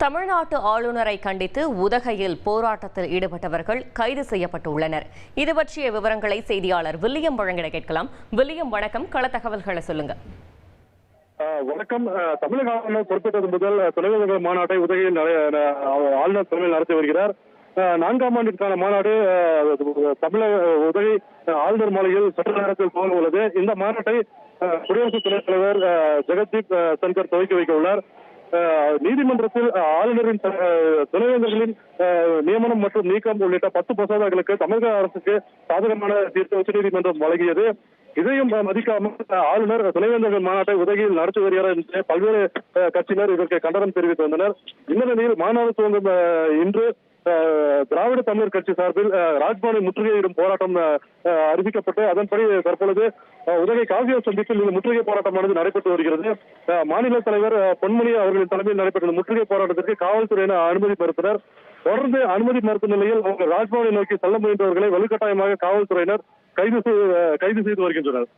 தமிழ்நாட்டு ஆளுநரை கண்டித்து உதகையில் போராட்டத்தில் ஈடுபட்டவர்கள் கைது செய்யப்பட்டுள்ளனர். இது பற்றிய விவரங்களை செய்தியாளர் வில்லியம் வழங்கிட கேட்கலாம். வில்லியம், வணக்கம். கள தகவல்களை சொல்லுங்க. வணக்கம். தமிழக ஆளுநர் பொறுப்பேற்றது முதல் துணைவேந்தர்கள் மாநாட்டை உதகையில் ஆளுநர் தலைமையில் நடத்தி வருகிறார். 4ஆம் ஆண்டிற்கான மாநாடு தமிழக உதகை ஆளுநர் மாளிகையில் சற்று நேரத்தில் துவங்க உள்ளது. இந்த மாநாட்டை குடியரசு துணைத் தலைவர் ஜெகதீப் தன்கர் துவக்கி வைக்க உள்ளார். நீதிமன்றத்தில் ஆளுநரின் துணைவேந்தர்களின் நியமனம் மற்றும் நீக்கம் உள்ளிட்ட 10 மசோதாக்களுக்கு தமிழக அரசுக்கு சாதகமான தீர்ப்பு உச்சநீதிமன்றம் வழங்கியது. இதையும் மதிக்காமல் ஆளுநர் துணைவேந்தர்கள் மாநாட்டை உதகையில் நடத்தி வருகிறார் என்று பல்வேறு கட்சியினர் இதற்கு கண்டனம் தெரிவித்து வந்தனர். இந்த நிலையில் மாநாடு துவங்கும் இன்று திராவிட தமிழர் கட்சி சார்பில் ராஜ்பவனை முற்றுகையிடும் போராட்டம் அறிவிக்கப்பட்டு அதன்படி தற்பொழுது உதகை காவியர் சந்திப்பில் இந்த முற்றுகை போராட்டமானது நடைபெற்று வருகிறது. மாநில தலைவர் பொன்முனி அவர்களின் தலைமையில் நடைபெற்ற முற்றுகை போராட்டத்திற்கு காவல்துறையினர் அனுமதி மறுத்தனர். தொடர்ந்து அனுமதி மறுத்த நிலையில் ராஜ்பவனை நோக்கி செல்ல முயன்றவர்களை வலுக்கட்டாயமாக காவல்துறையினர் கைது செய்து வருகின்றனர்.